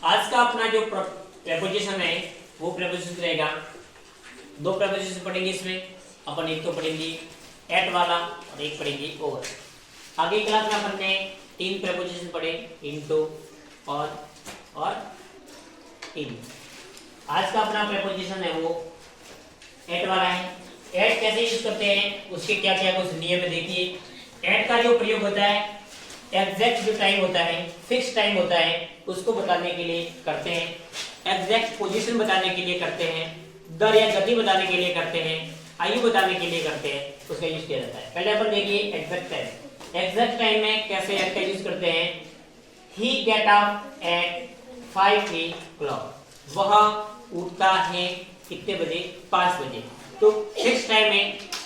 आज का अपना जो प्रेपोजिशन है वो प्रेपोजिशन रहेगा, दो प्रेपोजिशन पढ़ेंगे इसमें अपन। एक तो पढ़ेंगे एट वाला और एक पढ़ेंगे ओवर। आगे क्लास में अपन ने 3 प्रेपोजिशन पढ़े, इनटू और इन। आज का अपना प्रेपोजिशन है वो एट वाला है। एट कैसे यूज करते हैं, उसके क्या क्या कुछ नियम है देखिए। एट का जो प्रयोग होता है एग्जैक्ट जो टाइम होता है, फिक्स टाइम होता है, उसको बताने के लिए करते हैं। एग्जैक्ट पोजीशन बताने के लिए करते हैं। दर या गति बताने के लिए करते हैं। आयु बताने के लिए करते हैं, उसका यूज किया जाता है। पहले अपन देखिए एग्जैक्ट टाइम। एग्जैक्ट टाइम में कैसे एट का यूज करते हैं। ही गेट अप एट 5 o'clock। वह उठता है कितने बजे, 5 बजे। तो फिक्स टाइम है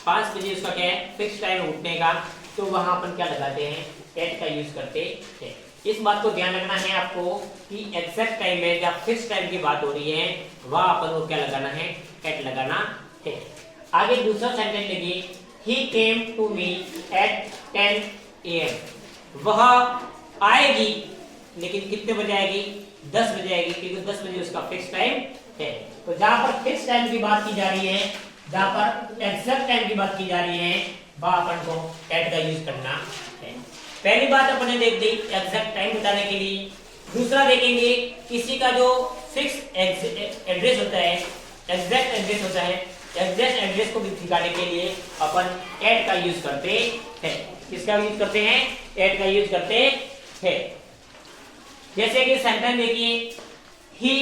5 बजे, उसका क्या है फिक्स टाइम उठने का। तो वहां अपन क्या लगाते हैं, एट का यूज करते हैं। इस बात को ध्यान रखना है आपको कि एग्जैक्ट टाइम में जब फिक्स टाइम की बात हो रही है वह अपन को क्या लगाना है, एट लगाना है। आगे दूसरा सेंटेंस देखिए, he came to me at 10 AM। वह आएगी लेकिन कितने बजे आएगी, 10 बजे आएगी, क्योंकि 10 बजे उसका फिक्स टाइम है। तो जहां पर फिक्स टाइम की बात की जा रही है, जहां पर एग्जैक्ट टाइम की बात की जा रही है, वह अपन को एट का यूज करना है। पहली बात अपन ने देख ली एग्जैक्ट टाइम बताने के लिए। दूसरा देखेंगे किसी का जो फिक्स एड्रेस होता है, एग्जैक्ट एड्रेस होता है, एग्जैक्ट एड्रेस को दिखाने के लिए अपन एट का यूज करते हैं। किसका यूज करते हैं, एट का यूज करते हैं। जैसे कि सेंटेंस देखिए, he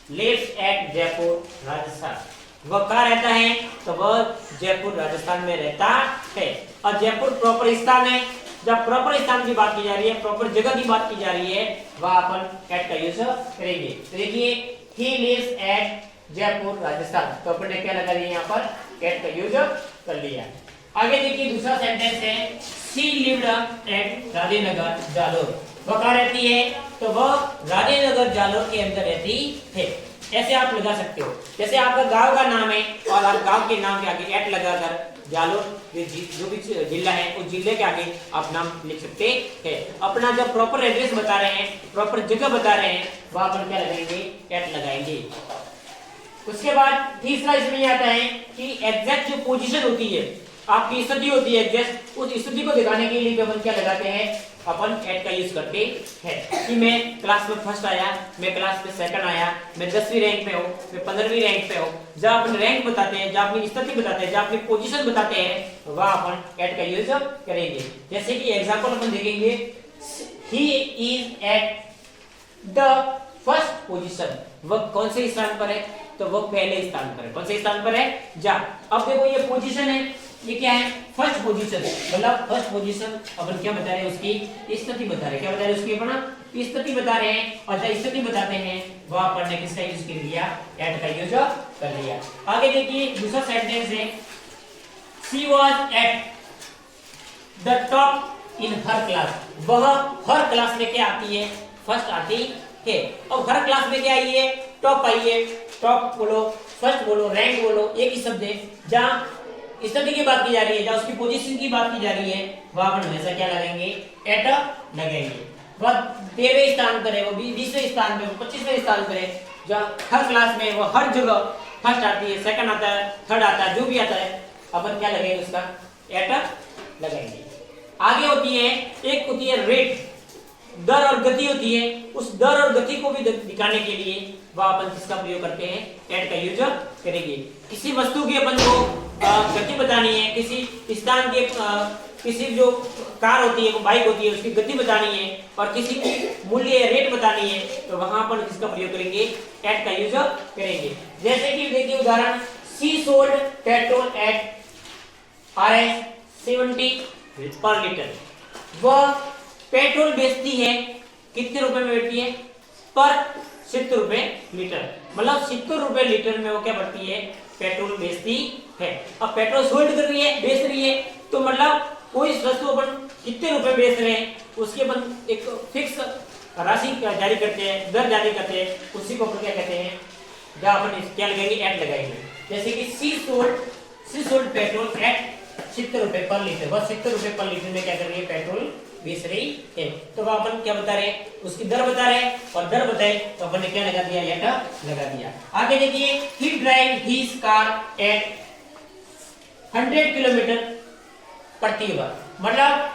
lives at Jaipur Rajasthan. वह कहाँ रहता है, तो वह जयपुर राजस्थान में रहता है। और जयपुर प्रॉपर स्थान है। जब प्रॉपर स्थान की बात की जा रही है, प्रॉपर जगह की बात की जा रही है, वह अपन एट का यूज करेंगे। तो देखिए he lives at Jaipur Rajasthan, तो अपन ने क्या लगा दिया, यहाँ पर एट का यूज कर लिया। आगे देखिए दूसरा सेंटेंस है, she lived eight Rajenagar Jalore. वह कहाँ रहती है, तो वह राजेनगर जालोर के अंदर रहती है। ऐसे आप लगा सकते हो, जैसे आपका गांव का नाम है और आप गांव के नाम के आगे एट लगाकर जालोर जो भी जिला है उस जिले के आगे आप नाम लिख सकते हैं। अपना जब प्रॉपर एड्रेस बता रहे हैं, प्रॉपर जगह बता रहे हैं, वहां पर क्या लगाएंगे, एट लगाएंगे। उसके बाद तीसरा इसमें आता है कि एग्जैक्ट जो पोजीशन होती है, आपकी स्थिति होती है एग्जैक्ट, उस स्थिति को दिखाने के लिए अपन क्या लगाते हैं, अपन एट का यूज करते हैं। कि मैं क्लास में फर्स्ट आया, मैं क्लास में सेकंड आया, मैं 10वीं रैंक पे हूँ, मैं 15वीं रैंक पे हूँ। जब अपन रैंक बताते हैं, जब अपनी स्थिति बताते हैं, जब अपनी पोजीशन बताते हैं, वह अपन एट का यूज करेंगे। जैसे कि एग्जांपल अपन देखेंगे, he is at the first position. वह कौन से स्थान पर है, तो वह पहले स्थान पर है। कौन से स्थान पर है, जा। अब देखो ये पोजीशन है, ये क्या है, फर्स्ट पोजीशन। मतलब फर्स्ट पोजीशन अपन क्या बता रहे हैं, उसकी स्थिति बता रहे हैं। क्या बता रहे हैं, उसकी अपना स्थिति बता रहे हैं। और जब स्थिति बताते हैं वह अपन ने किसका यूज कर लिया, एट का यूज कर लिया। आगे देखिए दूसरा सेंटेंस है, she was at the top in her class. वह हर क्लास में क्या आती है, फर्स्ट आती है। अब हर क्लास में क्या आई है, टॉप आई है। टॉप बोलो, फर्स्ट बोलो, रैंक बोलो, एक ही शब्द है। जहां स्थिति की बात की जा रही है, जहां उसकी पोजीशन की बात की जा रही है, वहां पर हमेशा क्या लगाएंगे, एट लगाएंगे। वह 13वें स्थान पर है, वो 20वें स्थान पर, 25वें स्थान पर है। जहां हर क्लास में वो हर जगह फर्स्ट आती है, सेकंड आता है, थर्ड आता है, जो भी आता है अपन क्या लगाएंगे, उसका एट लगाएंगे। आगे होती है, एक होती है रेट, दर और गति होती है। उस दर और गति को भी दिखाने के लिए वह अपन किसका प्रयोग करते हैं, एट का यूज करेंगे। किसी वस्तु की अपन को गति बतानी है, किसी स्थान के किसी जो कार होती है, वो बाइक होती है, उसकी गति बतानी है, और किसी की मूल्य रेट बतानी है, तो वहां पर किसका प्रयोग करेंगे, एट का यूज करेंगे। जैसे कि देखिए उदाहरण, she sold petrol at Rs 70 पर लीटर। वह पेट्रोल बेचती है, कितने रुपए में बेचती है, पर 70 रुपए लीटर। मतलब 70 रुपए लीटर में वो क्या बढ़ती है, पेट्रोल बेचती है। अब पेट्रोल सोल्ड कर रही है, बेच रही है, तो मतलब कोई वस्तु अपन कितने रुपए बेच रहे हैं, उसकी अपन एक फिक्स राशि जारी करते हैं, दर जारी करते हैं, उसी को अपन क्या कहते हैं, जहां अपन क्या लगाएंगे, एट लगाएंगे। जैसे कि शी सोल्ड पेट्रोल एट 70 रुपए पर लीटर। बस 70 रुपए पर लीटर में क्या कर रही है, पेट्रोल बेच रही है। तो वह अपन क्या बता रहे हैं, उसकी दर बता रहे हैं, और दर बताए तो अपन ने क्या लगा दिया, एट लगा दिया। आगे देखिए, he drive his car at 100 kilometre प्रति आवर, मतलब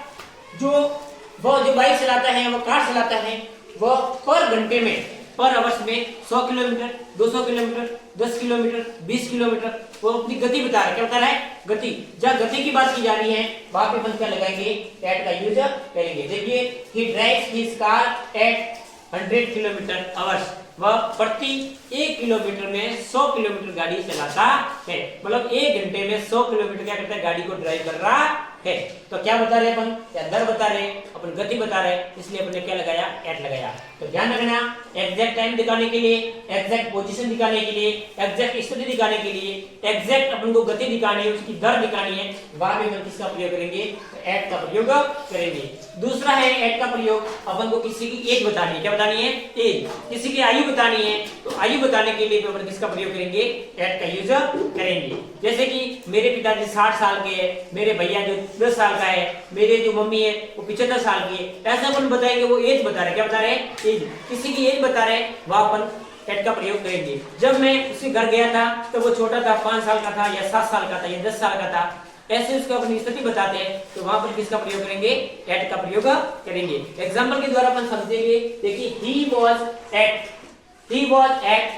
वो जो बाइक चलाता है, वो कार चलाता है, वो पर घंटे में, पर आवर्स में 100 किलोमीटर, 200 किलोमीटर, 10 किलोमीटर, 20 किलोमीटर, वो अपनी गति बता रहा है। क्या बता रहा है, गति। जब गति की बात की जा रही है वहां पे अपन क्या लगाएंगे, एट का यूज करेंगे। देखिए, ही drives his car at 100 kilometre hours, वह प्रति 1 किलोमीटर में 100 किलोमीटर गाड़ी चलाता है, मतलब 1 घंटे में 100 किलोमीटर क्या करता है, गाड़ी को ड्राइव कर रहा है। तो क्या बता रहे अपन, क्या दर बता रहे, अपन गति बता रहे, इसलिए अपन ने क्या लगाया, एट लगाया। तो ध्यान रखना, एग्जैक्ट टाइम दिखाने के लिए, एग्जैक्ट पोजीशन दिखाने के लिए, एग्जैक्ट स्थिति दिखाने के लिए, एग्जैक्ट अपन को गति दिखानी है, उसकी दर दिखानी है, वहां भी हम किसका प्रयोग करेंगे, एट का प्रयोग करेंगे। दूसरा है एट का प्रयोग, अपन को किसी की एज बतानी है। क्या बतानी है, एज। किसी की आयु बतानी है, तो आयु बताने के लिए अपन किसका प्रयोग करेंगे, एट का यूज करेंगे। जैसे कि मेरे पिताजी 60 साल के हैं, मेरे भैया जो 10 साल का है, मेरे जो मम्मी है वो 75 साल की है, ऐसा अपन बताएंगे, वो एज बता रहे। क्या बता रहे हैं, एज। किसी की एज बता रहे, वह अपन एट का प्रयोग करेंगे। जब मैं उसके घर गया था तो वो छोटा था, 5 साल का था, या 7 साल का था, या 10 साल का था, ऐसे उसको अपनी स्थिति बताते हैं, तो वहां पर किसका प्रयोग करेंगे, एट का प्रयोग करेंगे। एग्जाम्पल के द्वारा अपन समझेंगे। देखिए, he was at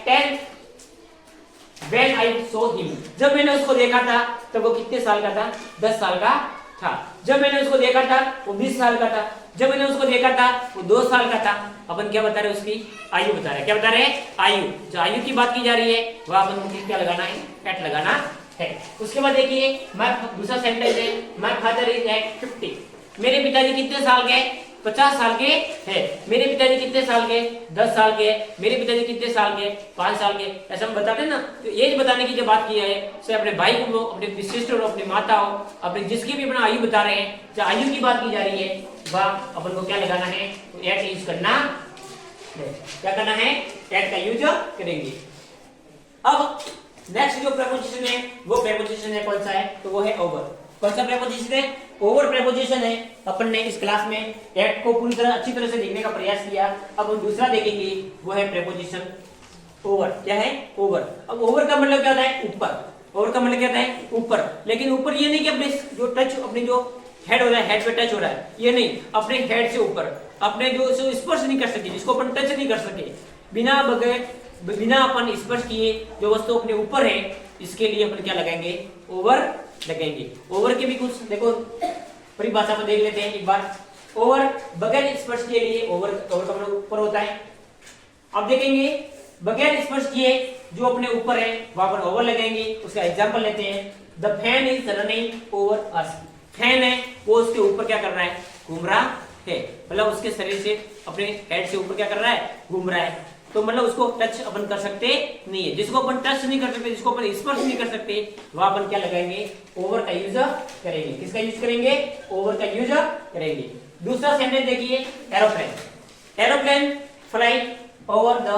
10 when I saw him, जब मैंने उसको देखा था तब वो कितने साल का था, 10 साल का था। जब मैंने उसको देखा था वो 20 साल का था। जब मैंने उसको देखा था वो 2 साल का था। अपन क्या बता रहे, उसकी आयु बता रहे। क्या बता रहे, आयु। जो आयु की बात की जा रही है वह अपन को क्या लगाना है, एट लगाना है। उसके बाद देखिए, दूसरा सेंटेंस है, माय फादर इज एट 50, मेरे पिताजी कितने साल के, 50 साल के हैं। मेरे पिताजी कितने साल के, 10 साल के। मेरे पिताजी कितने साल के, 5 साल के। ऐसा हम बताते हैं ना। तो एज बताने की जो बात की है, से अपने भाई को, अपने सिस्टर हो, अपनी माता हो, अपने जिसकी भी अपना आयु बता रहे हैं, जो आयु की बात की जा रही है, वह अपन को क्या लगाना है, एट यूज करना है। क्या करना है, एट का यूज करेंगे। अब नेक्स्ट जो प्रेपोजिशन है वो प्रेपोजिशन है, कौन सा है, तो वो है ओवर। कौन सा प्रेपोजिशन है, ओवर प्रेपोजिशन है। अपन ने इस क्लास में एट को पूरी तरह अच्छी तरह से देखने का प्रयास किया। अब हम दूसरा देखेंगे, वो है प्रेपोजिशन ओवर। क्या है, ओवर। अब ओवर का मतलब क्या होता है, ऊपर। ओवर का मतलब क्या होता है, ऊपर। लेकिन ऊपर ये नहीं कि अपने जो टच, अपने जो हेड हो रहा है, हेड पे टच हो रहा है, ये नहीं। अपने हेड से ऊपर, अपने जो स्पर्श नहीं कर सके, जिसको अपन टच नहीं कर सके, बिना अपन स्पर्श किए जो वस्तु अपने ऊपर है, इसके लिए अपन क्या लगाएंगे, ओवर लगाएंगे। ओवर के भी कुछ देखो परिभाषा को देख लेते हैं एक बार। ओवर बगैर स्पर्श के लिए ओवर का मतलब ऊपर होता है। अब देखेंगे बगैर स्पर्श किए जो अपने ऊपर है वहां पर ओवर लगाएंगे। उसका एग्जांपल लेते हैं। The fan is running over us. Fan है वो उसके ऊपर क्या कर रहा है, घूम रहा है, मतलब उसके शरीर से, अपने हेड से ऊपर क्या कर रहा है, घूम रहा है। तो मतलब उसको टच अपन कर सकते नहीं है। जिसको अपन टच नहीं कर सकते, जिसको अपन स्पर्श नहीं कर सकते, वहां अपन क्या लगाएंगे, ओवर का यूज करेंगे। किसका यूज करेंगे, ओवर का यूज करेंगे। दूसरा सेंटेंस देखिए, aeroplane. Aeroplane fly over the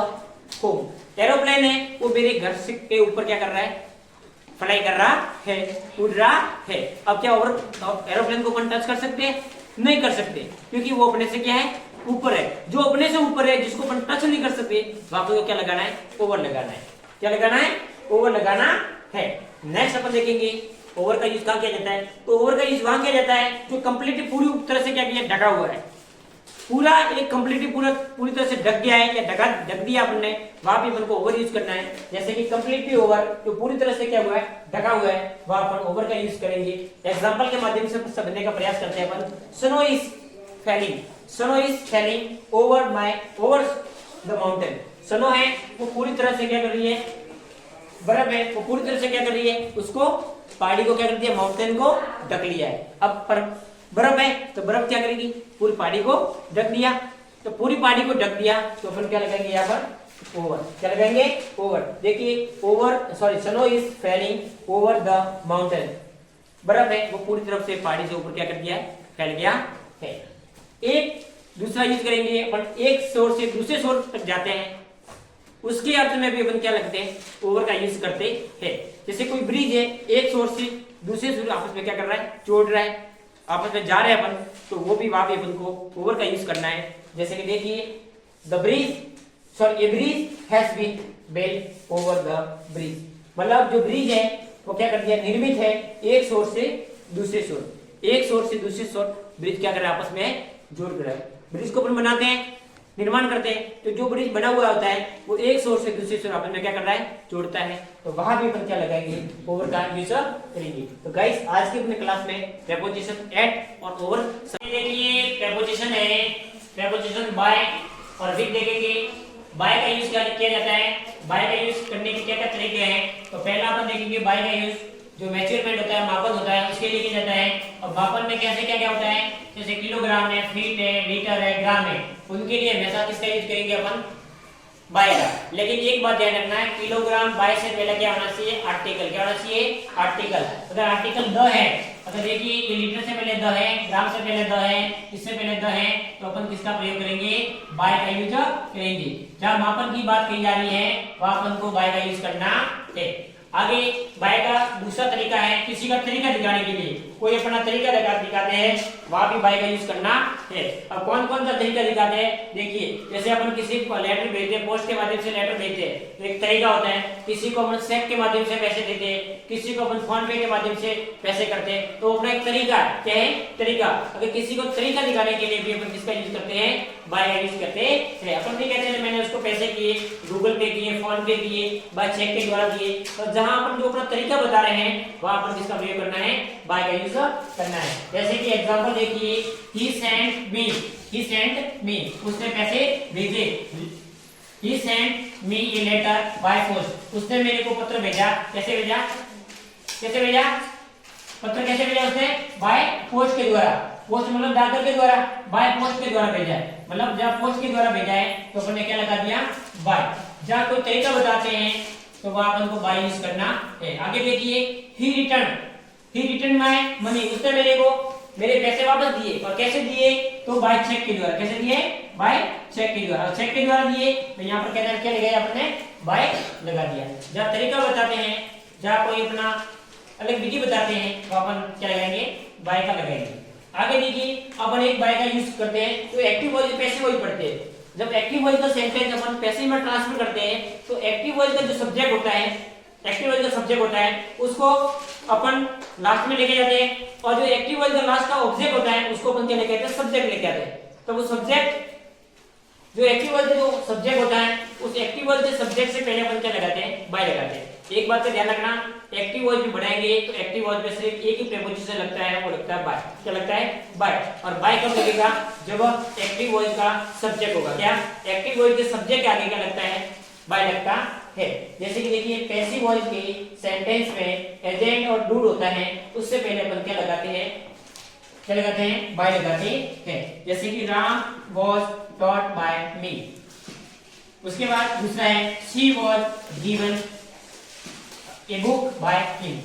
home. Aeroplane है वो मेरे घर से के ऊपर क्या कर रहा है, फ्लाई कर रहा है, उड़ रहा है। अब क्या ओवर एरोप्लेन को अपन टच कर सकते हैं, नहीं कर सकते, क्योंकि वो अपने से क्या है, ऊपर है। जो अपने से ऊपर है, जिसको अपन टच नहीं कर सकते, वहां पर क्या लगाना है, ओवर लगाना है। क्या लगाना है, ओवर लगाना है। नेक्स्ट अपन देखेंगे ओवर का यूज कहां किया जाता है। तो ओवर का यूज वहां किया जाता है जो कंप्लीटली पूरी तरह से क्या किया, ढका हुआ है। पूरा एक कंप्लीटली पूरी तरह से ढक गया है या ढक दिया अपन ने, वहां भी अपन को ओवर यूज करना है। जैसे कि कंप्लीटली ओवर, जो पूरी तरह से क्या हुआ है, ढका हुआ है, वहां अपन ओवर का यूज करेंगे। एग्जांपल के माध्यम से समझने का प्रयास करते हैं अपन। Snow is falling. Snow is falling over the mountain. Snow है वो पूरी तरह से क्या कर रही है, बर्फ है वो पूरी तरह से क्या कर रही है, उसको पहाड़ी को क्या कर दिया, माउंटेन को ढक लिया है। अब बर्फ है तो बर्फ क्या करेगी, पूरी पहाड़ी को ढक दिया। तो पूरी पहाड़ी को ढक दिया तो अपन क्या लगाएंगे यहाँ पर, ओवर। क्या लगाएंगे, ओवर। देखिए snow is falling over the mountain. बर्फ है वो पूरी तरफ से पहाड़ी से ऊपर क्या कर दिया है, फैल गया है। एक दूसरा यूज करेंगे अपन, एक शोर से दूसरे शोर तक जाते हैं, उसके अर्थ में भी अपन क्या लगते हैं, ओवर का यूज करते हैं। जैसे कोई ब्रिज है, एक शोर से दूसरे शोर आपस में क्या कर रहा है, जोड़ रहा है, आपस में जा रहे हैं अपन, तो वो भी वहां पे अपन को ओवर का यूज करना है। जैसे कि देखिए the bridge, sorry a bridge has been built over the bridge, मतलब जो ब्रिज है वो क्या कर दिया, निर्मित है एक शोर से दूसरे शोर, एक शोर से दूसरे शोर ब्रिज क्या कर रहा है, आपस में जोड़ कर रहा है। ब्रिज को अपन बनाते हैं, निर्माण करते हैं, तो जो ब्रिज बना हुआ होता है वो एक शोर से दूसरे शोर आपस में क्या कर रहा है, जोड़ता है। तो वहां भी अपन क्या लगाएंगे, ओवर का यूज करेंगे। तो गाइस आज की अपने क्लास में प्रेपोजिशन एट और ओवर, देखिए प्रेपोजिशन है, प्रेपोजिशन बाय और विद देखेंगे। बाय का यूज किया जाता है, बाय का यूज करने के क्या क्या तरीके हैं। तो पहला अपन देखेंगे बाय का यूज जो मेजरमेंट होता है, मापन होता है, उसके लिए किया जाता है। और मापन में कैसे क्या क्या होता है, जैसे किलोग्राम है, फीट है, लीटर है, ग्राम है, उनके लिए हमेशा किसका यूज करेंगे अपन, बाय का। लेकिन एक बात ध्यान रखना है, किलोग्राम बाय से पहले क्या होना चाहिए, आर्टिकल, क्या होना चाहिए, आर्टिकल। अगर आर्टिकल द है, अगर देखिए ये लीटर से पहले द है, ग्राम से पहले द है, इससे पहले द है, तो अपन किसका प्रयोग करेंगे, बाय का यूज करेंगे। जहां मापन की बात कही जा रही है वहां अपन को बाय का यूज करना है। आगे बाय का दूसरा तरीका है, किसी का तरीका दिखाने के लिए कोई अपना तरीका दिखाते हैं, वहां भी बाय का यूज करना है। अब कौन कौन सा तरीका दिखाते हैं, देखिए जैसे अपन किसी को लेटर भेजते हैं, पोस्ट के माध्यम से लेटर भेजते हैं, तो एक तरीका होता है। किसी को अपन चेक के माध्यम से पैसे देते हैं, किसी को अपन फोन पे के माध्यम से पैसे करते हैं, तो अपना एक तरीका क्या है, तरीका। अगर किसी को तरीका दिखाने के लिए भी अपन किसका यूज करते हैं, बाय का यूज करते हैं। अपन भी कहते हैं मैंने उसको पैसे किए, गूगल पे किए, फोन पे किए, बाय चेक के द्वारा दिए। और जहां अपन जो अपना तरीका बता रहे हैं वहां अपन किसका प्रयोग करना है, बाय का यूज करना है। जैसे कि एग्जांपल देखिए, ही सेंट मी, ही सेंट मी, उसने पैसे भेजे, he sent me a letter by post, उसने मेरे को पत्र भेजा। कैसे भेजा, कैसे भेजा, पत्र कैसे भेजा उसने, बाय पोस्ट के द्वारा। पोस्ट मतलब डाकर के द्वारा, बाय पोस्ट के द्वारा भेजा है, मतलब जब पोस्ट के द्वारा भेजा है तो अपन ने क्या लगा दिया, बाय। जहां कोई तरीका बताते हैं तो वहां अपन को बाय यूज करना है। आगे देखिए, ही रिटर्न माय मनी, उसने मेरे को मेरे पैसे वापस दिए। और कैसे दिए, तो बाय चेक के द्वारा। कैसे दिए, बाय चेक के द्वारा। चेक के द्वारा दिए तो यहाँ पर क्या लगाया आपने, बाय लगा दिया। जब तरीका बताते हैं, जहाँ कोई अपना अलग विधि बताते हैं, तो अपन क्या लगाएंगे, बाय का लगाएंगे। आगे देखिए, अपन एक बाय का यूज करते हैं तो एक्टिव वॉइस पैसिव वॉइस पढ़ते हैं। जब एक्टिव वॉइस का सेंटेंस अपन पैसिव में ट्रांसफर करते हैं तो एक्टिव वॉइस का जो सब्जेक्ट होता है, एक्टिव वॉइस का सब्जेक्ट होता है, उसको अपन लास्ट में लेके जाते हैं। और जो एक्टिव वॉइस का लास्ट का ऑब्जेक्ट होता है उसको अपन क्या लेके आते हैं, सब्जेक्ट लेके आते हैं। तो वो सब्जेक्ट, जो एक्टिव वॉइस का जो सब्जेक्ट होता है, उस एक्टिव वॉइस के सब्जेक्ट से पहले अपन क्या लगाते हैं, बाय लगाते हैं। एक बात का ध्यान रखना, एक्टिव वॉइस भी बढ़ाएंगे तो एक्टिव वॉइस में सिर्फ एक ही प्रीपोजिशन लगता है, वो लगता है बाय। क्या लगता है, बाय। और बाय कब लगेगा, जब एक्टिव वॉइस का सब्जेक्ट होगा। क्या, एक्टिव वॉइस के सब्जेक्ट के आगे क्या लगता है, बाय लगता है। जैसे कि देखिए, पैसिव वॉइस के सेंटेंस में एजेंट और डूड होता है, उससे पहले अपन क्या लगाते हैं, क्या लगाते हैं, बाय लगाते हैं। जैसे कि राम वॉज टॉट बाय मी। उसके बाद दूसरा है, she was given a book by him.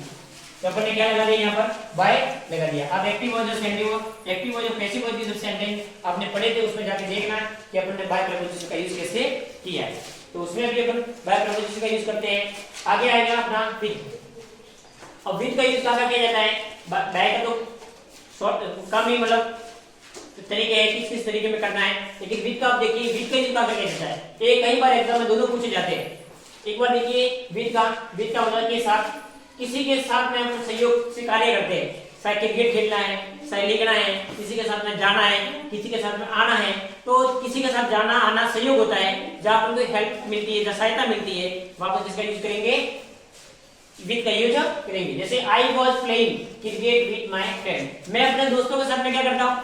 तो अपन ने क्या लगा दिया, यहाँ पर बाय लगा दिया। अब एक्टिव वॉइस जो सेंटेंस, एक्टिव वॉइस जो पैसिव वॉइस जो सेंटेंस आपने पढ़े थे, उसमें जाके देखना कि अपन ने बाय प्रीपोजिशन का यूज कैसे किया है। तो उसमें भी अपन बाय प्रीपोजिशन का यूज करते हैं। आगे आएगा अपना विद। अब विद का यूज कहाँ किया जाता है, बाय का तो शॉर्ट कम ही मतलब तरीके है कि किस तरीके में करना है, लेकिन विद का आप देखिए, विद का यूज कहाँ किया जाता है। एक कई बार एग्जाम में दोनों पूछे जाते हैं। एक बार देखिए, विद का मतलब के साथ, किसी के साथ में हम सहयोग से कार्य करते हैं, चाहे क्रिकेट खेलना है, चाहे लिखना है, किसी के साथ में जाना है, किसी के साथ में आना है। तो किसी के साथ जाना आना सहयोग होता है, जहां पर उनको हेल्प मिलती है, जहां सहायता मिलती है, वहां पर किसका यूज करेंगे, विद का यूज करेंगे। जैसे I was playing cricket with my friend, मैं अपने दोस्तों के साथ में क्या करता हूँ,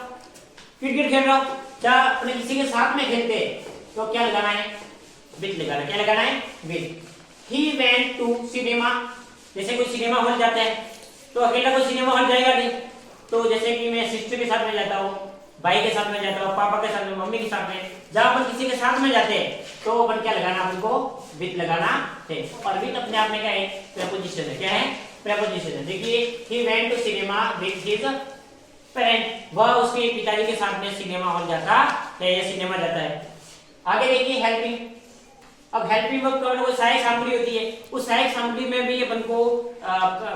क्रिकेट खेल रहा हूँ। क्या अपने किसी के साथ में खेलते हैं तो क्या लगाना है, विद लगाना। क्या लगाना है, with. He went to cinema, जैसे कोई सिनेमा हॉल जाता है तो अकेला कोई सिनेमा हॉल जाएगा नहीं। तो जैसे कि मैं सिस्टर के साथ में जाता हूँ, भाई के साथ में जाता हूँ, पापा के साथ में, मम्मी के साथ में, जहां अपन किसी के साथ में जाते हैं तो अपन क्या लगाना, अपन को विद लगाना है। और विद अपने आप में क्या है, प्रीपोजिशन है। क्या है, प्रीपोजिशन है। देखिए, he went to cinema with his parent, वह उसके पिताजी के साथ में सिनेमा हॉल जाता है या सिनेमा जाता है। आगे देखिए, हेल्पिंग। अब हेल्पिंग वर्ब का मतलब सहायक सामग्री होती है, उस सहायक सामग्री में भी अपन को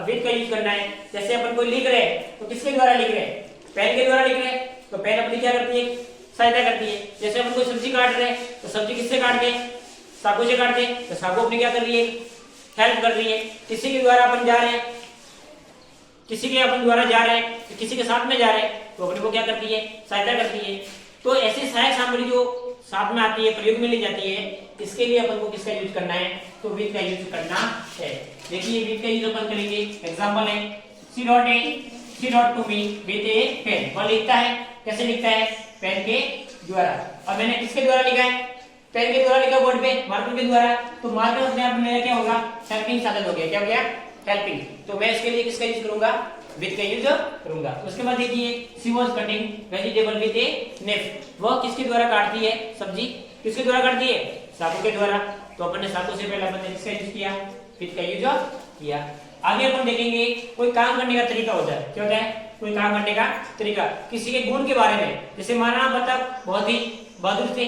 विद का यूज करना है। जैसे अपन को लिख रहे हैं तो किसके द्वारा लिख रहे हैं, पेन के द्वारा लिख रहे हैं तो पेन अपनी क्या करती है, सहायता करती है। जैसे अपन कोई सब्जी काट रहे हैं तो सब्जी किससे काटते हैं, चाकू से काटते हैं, तो चाकू अपनी क्या कर रही है, हेल्प कर रही है। किसी के द्वारा अपन जा रहे हैं, किसी के अपन द्वारा जा रहे हैं, तो किसी के साथ में जा रहे हैं तो अपने को क्या करती है, सहायता करती है। तो ऐसी सहायक सामग्री जो साथ में आती है, प्रयोग में ली जाती है, इसके लिए अपन को किसका यूज करना है, तो विद का यूज करना है। देखिए विद का यूज अपन करेंगे। एग्जांपल है she wrote to me with a pen. कौन लिखता है, कैसे लिखता है, पेन के द्वारा। और मैंने किसके द्वारा लिखा है, पेन के द्वारा लिखा बोर्ड पे, मार्कर के द्वारा। तो मार्कर अपने आप में मेरा क्या होगा, हेल्पिंग साधन हो गया। क्या हो गया, हेल्पिंग। तो मैं इसके लिए किसका यूज करूंगा, विद का यूज करूंगा। उसके बाद देखिए she was cutting vegetable with a knife. वह किसके द्वारा काटती है, सब्जी किसके द्वारा काटती है, चाकू के द्वारा। तो अपन ने चाकू से पहले अपन ने किसका यूज किया, विद का यूज किया। आगे अपन देखेंगे कोई काम करने का तरीका होता है। क्या होता है, कोई काम करने का तरीका, किसी के गुण के बारे में। जैसे महाराणा प्रताप बहुत ही बहादुर थे,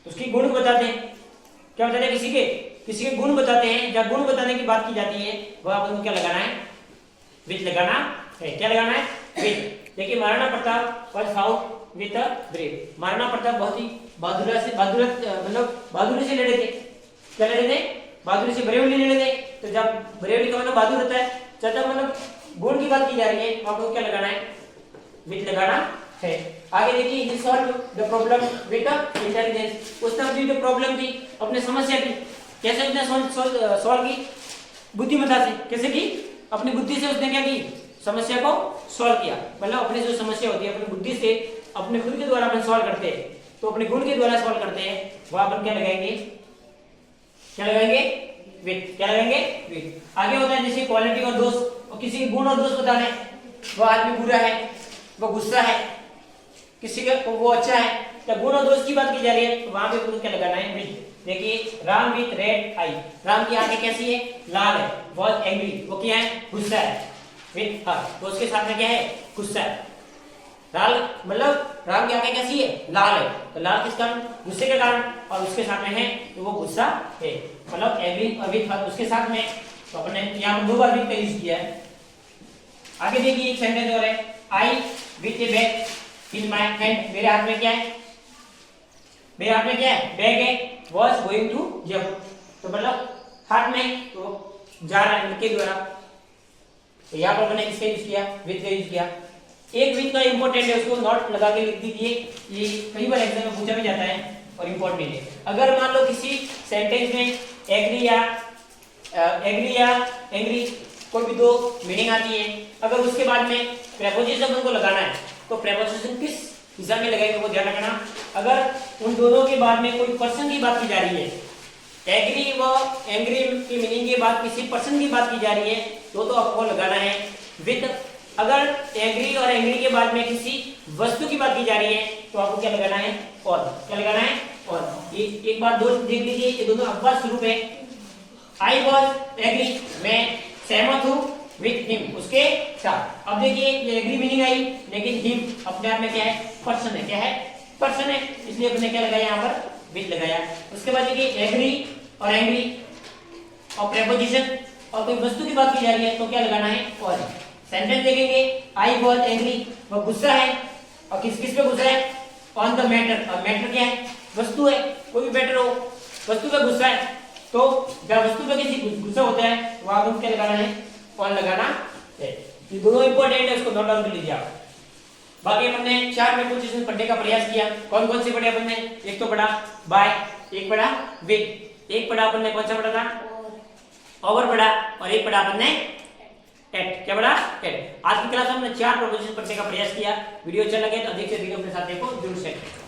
उसकी गुण बताते हैं। क्या बताते हैं, किसी के गुण बताते हैं। जब गुण बताने की बात की जाती है वह अपन को क्या लगाना है, विद लगाना है। क्या लगाना है, विद। देखिए Maharana Pratap was fought with a brave. Maharana Pratap बहुत ही बहादुरी से लड़े थे। क्या लड़े थे, बहादुरी से, ब्रेवली लड़े थे। तो जब ब्रेवली का मतलब बहादुर होता है, जब मतलब गुण की बात की जा रही है तो आपको क्या लगाना है, विद लगाना है। आगे देखिए he solve the problem with intelligence. उसने अपनी जो प्रॉब्लम थी, अपने समस्या थी, कैसे उसने सॉल्व की, बुद्धिमत्ता से। कैसे की, अपनी बुद्धि से उसने क्या की, समस्या को सॉल्व किया। मतलब अपनी जो समस्या होती है अपनी बुद्धि से, अपने खुद के द्वारा अपन सॉल्व करते हैं। तो अपने गुण के द्वारा सॉल्व करते हैं, वह अपन क्या लगाएंगे, क्या लगाएंगे, विद। क्या लगाएंगे, विद। आगे होता है जैसे क्वालिटी और दोष, और किसी के गुण और दोष बताने। वह आदमी बुरा है, वह गुस्सा है, किसी का वो अच्छा है। तो गुण और दोष की बात की जा रही है तो वहां पे क्या लगाना है, विद। देखिए राम विद रेड आई। राम की आंखें कैसी है, लाल है। बहुत एंग्री, वो क्या है, गुस्सा है, विद हर। तो उसके साथ में क्या है, गुस्सा है। लाल मतलब राम की आंखें कैसी है, लाल है। तो लाल किस कारण, गुस्से के कारण। और उसके साथ में है तो वो गुस्सा है, मतलब एंग्री और विद हर उसके साथ में। तो अपने यहाँ पर 2 बार विद का यूज किया है। आगे देखिए एक सेंटेंस और है, I with a bag in my hand. मेरे हाथ में क्या है, मेरे हाथ में क्या है, बैग है। was going to Jaipur. तो मतलब हाथ में तो जा रहा है के द्वारा। तो यहाँ पर मैंने किसका यूज किया, विद का यूज किया। एक विद का इंपॉर्टेंट है, उसको नोट लगा के लिख दीजिए। ये कई बार एग्जाम में पूछा भी जाता है और इंपॉर्टेंट है। अगर मान लो किसी सेंटेंस में एग्री या एंग्री कोई भी 2 मीनिंग आती है, अगर उसके बाद में प्रेपोजिशन को लगाना है तो प्रेपोजिशन किस दिशा में लगाएंगे वो ध्यान रखना। अगर उन दोनों के बाद में कोई पर्सन की बात की जा रही है, एग्री व एंग्री की मीनिंग के बाद किसी पर्सन की बात की जा रही है तो आपको लगाना है विद। अगर एग्री और एंग्री के बाद में किसी वस्तु की बात की जा रही है तो आपको क्या लगाना है, और। क्या लगाना है, और। एक बार दो देख लीजिए, ये दोनों अपवाद स्वरूप है। आई वॉज एग्री, मैं सहमत हूँ विद हिम, उसके साथ। अब देखिए ये एग्री मीनिंग आई, लेकिन हिम अपने आप में क्या है, पर्सन है। क्या है, पर्सन है। इसलिए अपने क्या लगाया, यहाँ पर विद लगाया। उसके बाद देखिए एग्री और एंग्री और प्रेपोजिशन और कोई वस्तु की बात की जा रही है तो क्या लगाना है, और। सेंटेंस देखेंगे, आई वॉज एग्री, वह गुस्सा है। और किस किस पे गुस्सा है, ऑन द मैटर। और मैटर क्या है, वस्तु है। कोई भी मैटर हो, वस्तु पे गुस्सा है। तो जब वस्तु पे किसी गुस्सा होता है वहां पर क्या लगाना है, ऑन लगाना है। ये दोनों इंपॉर्टेंट है, उसको नोट डाउन कर लीजिए आप। बाकी अपन ने 4 प्रीपोजिशन पढ़ने का प्रयास किया। कौन कौन से पढ़े अपन ने, एक तो पढ़ा बाय, एक पढ़ा विद, एक पढ़ा अपन ने कौन सा पढ़ा था, ओवर पढ़ा, और एक पढ़ा अपन ने एट। क्या पढ़ा, एट। आज की क्लास में हमने 4 प्रीपोजिशन पढ़ने का प्रयास किया। वीडियो अच्छा लगे तो अधिक से अधिक अपने साथियों को जरूर शेयर करें।